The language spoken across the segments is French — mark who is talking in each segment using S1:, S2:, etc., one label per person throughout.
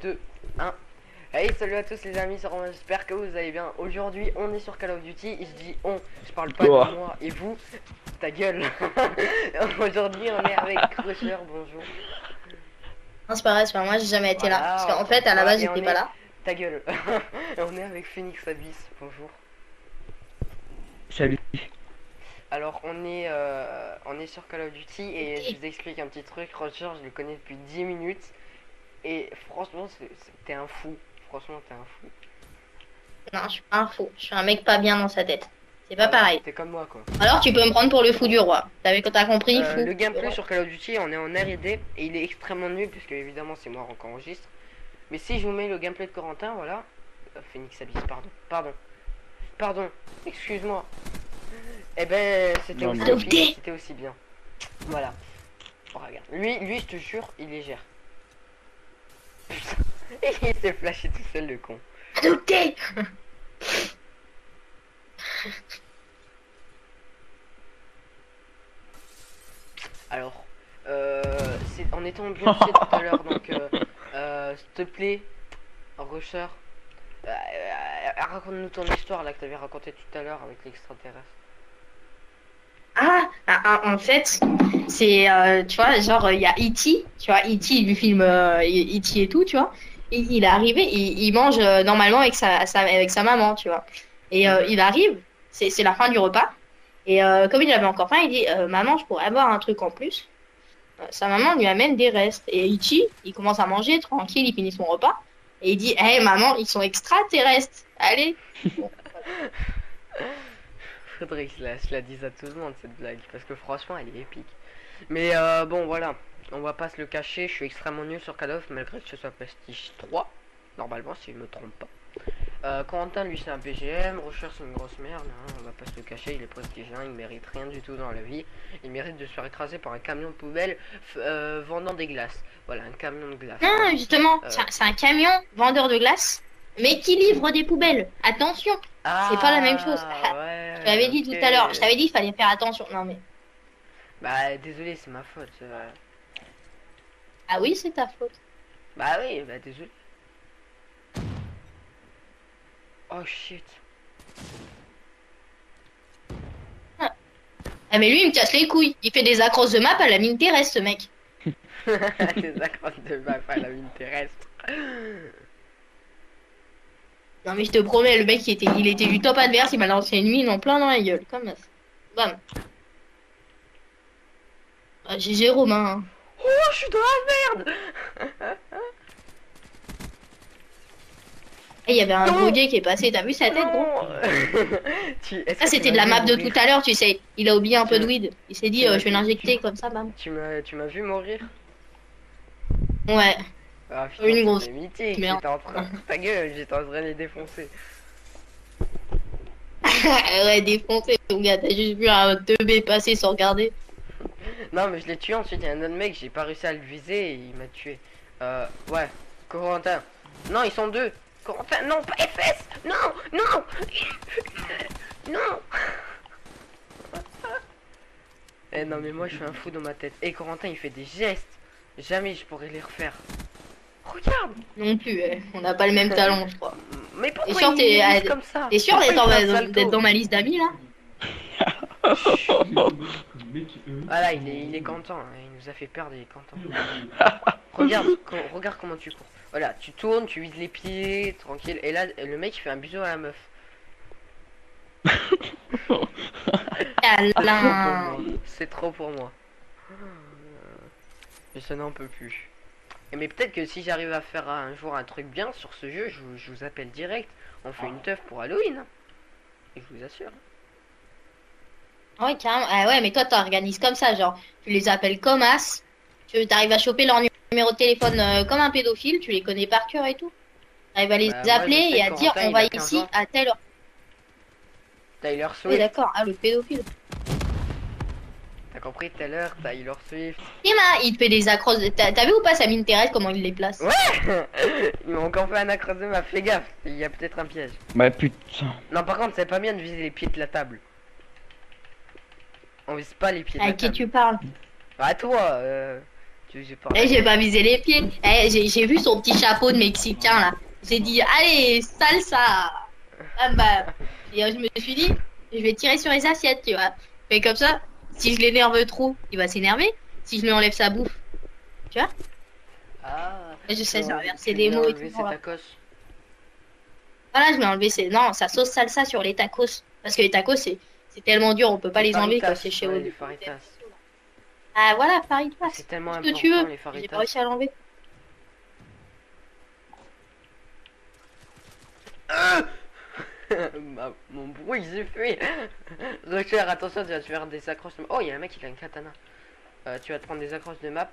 S1: 2, 1. Hey, salut à tous les amis, c'est Romain, j'espère que vous allez bien. Aujourd'hui, on est sur Call of Duty et je dis on, je parle pas de moi et vous, ta gueule. Aujourd'hui, on est avec Crusher, bonjour.
S2: Non, c'est pas vrai, moi j'ai jamais été là.
S1: Voilà,
S2: Parce qu'en fait, à la base, j'étais pas là.
S1: Ta gueule. Et on est avec Phoenix Abyss, bonjour.
S3: Salut.
S1: Alors, on est sur Call of Duty et je vous explique un petit truc. Crusher, je le connais depuis 10 minutes et franchement, t'es un fou. Franchement, t'es un fou.
S2: Non, je suis pas un fou. Je suis un mec pas bien dans sa tête. C'est pas pareil.
S1: T'es comme moi, quoi.
S2: Alors, tu peux me prendre pour le fou du roi. T'as compris, fou.
S1: Le gameplay sur Call of Duty, on est en R&D et il est extrêmement nul puisque évidemment c'est moi qui enregistre. Mais si je vous mets le gameplay de Corentin, voilà. Phoenix Abyss, pardon. Excuse-moi. Eh ben, c'était aussi bien. Voilà. Oh, regarde. Lui, je te jure, il est gère. Putain. Et il s'est flashé tout seul, le con.
S2: Adopté.
S1: Alors, on était en bien tout à l'heure, donc s'il te plaît, Rusher, raconte-nous ton histoire là que t'avais raconté tout à l'heure avec l'extraterrestre.
S2: En fait, c'est, tu vois, genre, il y a E.T., tu vois, E.T. du film E.T. et tout, tu vois. Et il est arrivé, il mange normalement avec sa maman, tu vois. Et il arrive, c'est la fin du repas. Et comme il avait encore faim, il dit maman, je pourrais avoir un truc en plus. Sa maman lui amène des restes. Et Ichi, il commence à manger tranquille, il finit son repas. Et il dit hey maman, ils sont extraterrestres. Allez. Bon.
S1: Faudrait que je la dise à tout le monde cette blague parce que franchement elle est épique. Mais bon voilà, on va pas se le cacher, je suis extrêmement nul sur Call of malgré que ce soit Prestige 3. Normalement si je me trompe pas. Corentin lui c'est un PGM, Rusher c'est une grosse merde, hein, on va pas se le cacher, il est prestigien, il mérite rien du tout dans la vie, il mérite de se faire écraser par un camion de poubelle vendant des glaces. Voilà, un camion de glace.
S2: Non, justement, c'est un camion vendeur de glace, mais qui livre des poubelles. Attention, c'est pas la même chose.
S1: Ouais,
S2: je t'avais dit tout à l'heure, je t'avais dit qu'il fallait faire attention. Non mais.
S1: Bah désolé, c'est ma faute.
S2: Ah oui, c'est ta faute.
S1: Bah oui, bah désolé. Oh shit.
S2: Ah mais lui il me casse les couilles. Il fait des accroches de map à la mine terrestre ce mec.
S1: Des accroches de map à la mine terrestre.
S2: Non mais je te promets, le mec il était du top adverse, il m'a lancé une mine en plein dans la gueule. Comme ça. Bam. Ah, GG Romain.
S1: Oh je suis dans la merde.
S2: Il y avait un drogué qui est passé, t'as vu sa tête gros? Ça c'était de la map de tout à l'heure, tu sais. Il a oublié un peu de weed. Il s'est dit je vais l'injecter comme ça, bam.
S1: Tu m'as vu mourir?
S2: Ouais.
S1: Ah putain,
S2: Une grosse
S1: mythique,
S2: merde.
S1: Ta gueule, j'étais en train de les défoncer.
S2: Ouais, défoncé, mon gars, t'as juste vu un 2B passer sans regarder.
S1: Non mais je l'ai tué, ensuite il y a un autre mec, j'ai pas réussi à le viser et il m'a tué. Ouais, Corentin. Non, ils sont deux. Corentin, non, pas FS. Non. Non. Eh non mais moi je suis un fou dans ma tête. Et Corentin il fait des gestes. Jamais je pourrais les refaire. Regarde.
S2: Non plus, on n'a pas le même talent, je crois.
S1: Mais pourquoi
S2: T'es sûr
S1: il comme ça?
S2: T'es sûr d'être dans ma liste d'amis là?
S1: Voilà, il est content, hein, il nous a fait perdre, il est content. Regarde comment tu cours. Voilà, tu tournes, tu vises les pieds, tranquille. Et là, le mec il fait un bisou à la meuf. C'est trop pour moi. Et ça n'en peut plus. Mais peut-être que si j'arrive à faire un jour un truc bien sur ce jeu, je vous appelle direct. On fait une teuf pour Halloween. Hein. Et je vous assure.
S2: Ouais, carrément. Ah ouais, mais toi, t'organises comme ça, genre, tu les appelles comme as, tu arrives à choper leur numéro de téléphone comme un pédophile, tu les connais par cœur et tout. T'arrives à les appeler et à dire on va ici à telle heure.
S1: Taylor Swift.
S2: Oui, d'accord, le pédophile.
S1: T'as compris tout à l'heure, Taylor Swift.
S2: Il te fait des accroches. T'as vu ou pas sa mine terrestre, comment il les place?
S1: Ouais. Ils m'ont encore fait un accroche de map, fais gaffe, il y a peut-être un piège.
S3: Bah putain.
S1: Non par contre c'est pas bien de viser les pieds de la table. On vise pas les pieds de la table.
S2: À qui tu parles?
S1: Bah toi, Tu faisais par
S2: Eh, j'ai pas visé les pieds. Eh, j'ai vu son petit chapeau de Mexicain là. J'ai dit, allez, salsa. Ah bah. Et je me suis dit, je vais tirer sur les assiettes, tu vois. Mais comme ça, si je l'énerve trop, il va s'énerver. Si je lui enlève sa bouffe, tu vois.
S1: Ah.
S2: Et je sais,
S1: tu
S2: j'ai
S1: m'as
S2: inversé
S1: tu
S2: les
S1: lui as
S2: mots et
S1: enlevé
S2: tout.
S1: ses
S2: Voilà,
S1: tacos.
S2: Voilà, je vais enlever non, sa sauce salsa sur les tacos. Parce que les tacos, c'est tellement dur, on peut pas les enlever quand
S1: Faritas,
S2: c'est chez
S1: ouais,
S2: eux.
S1: les faritas.
S2: Ah voilà, Paris
S1: Ah,
S2: passe.
S1: c'est tellement
S2: Ce que
S1: important
S2: tu veux.
S1: les
S2: J'ai pas
S1: faritas.
S2: réussi à l'enlever.
S1: Mon bruit il s'est fait. Rocher, attention, tu vas te faire des accroches de... Oh, il y a un mec qui a une katana. Tu vas te prendre des accroches de map.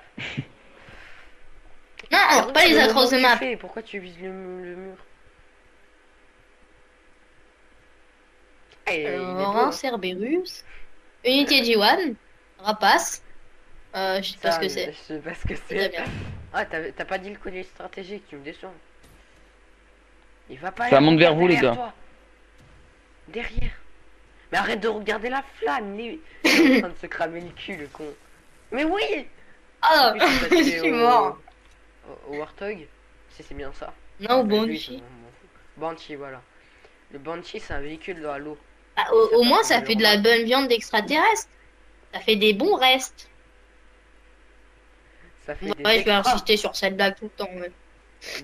S2: Non,
S1: Regarde
S2: pas les
S1: le
S2: accroches de
S1: moment que
S2: map.
S1: tu fais, pourquoi tu vises le mur? Eh, il est beau,
S2: Laurent
S1: hein.
S2: Cerberus. Unité G1. Rapace. Je sais pas
S1: Ça,
S2: ce que c'est.
S1: Je sais pas ce que
S2: Très
S1: c'est.
S2: bien.
S1: Ah, t'as pas dit le collier stratégique, tu me déçois. Il va pas
S3: Ça
S1: aller
S3: monte vers vous, les
S1: derrière
S3: gars.
S1: toi. Derrière. Mais arrête de regarder la flamme. Il est en train de se cramer le cul, le con. Mais oui.
S2: Oh,
S1: Oui, c'est
S2: je
S1: passé
S2: suis mort.
S1: au Warthog. Si c'est bien ça.
S2: Non,
S1: Mais lui,
S2: Banshee.
S1: je m'en fous. Banshee, voilà. Le Banshee, c'est un véhicule dans l'eau.
S2: Ah, au moins,
S1: passe
S2: ça
S1: de
S2: fait de la
S1: l'orage.
S2: bonne viande d'extraterrestre. Ça fait des bons restes.
S1: Ça fait
S2: Ouais,
S1: des
S2: je vais
S1: extras.
S2: insister sur cette blague tout le temps. Ouais,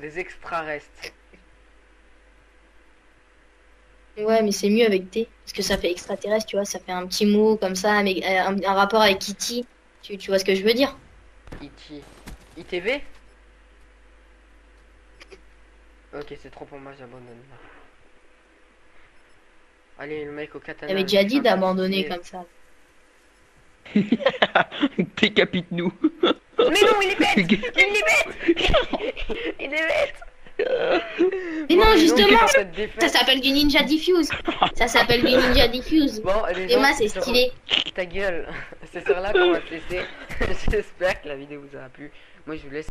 S1: Des extra restes.
S2: ouais, mais c'est mieux avec T. Parce que ça fait extraterrestre, tu vois. Ça fait un petit mot comme ça, avec, un rapport avec Kitty. Tu vois ce que je veux dire?
S1: E.T. ITV. Ok, c'est trop pour moi, j'abandonne. Allez, le mec au katana.
S2: T'avais
S1: le
S2: déjà
S1: mec
S2: dit
S1: un peu
S2: d'abandonner
S1: stylé.
S2: comme ça.
S3: Décapite-nous.
S1: Mais non, il est bête. Il est bête. Il est bête.
S2: Mais non,
S1: dis donc,
S2: justement,
S1: sur cette
S2: Ça
S1: défaite.
S2: s'appelle du Ninja Diffuse. Ça s'appelle du Ninja Diffuse.
S1: Bon, les gens,
S2: Emma, c'est
S1: sur-
S2: stylé.
S1: Ta gueule. C'est sur là qu'on va se laisser. J'espère que la vidéo vous a plu. Moi, je vous laisse.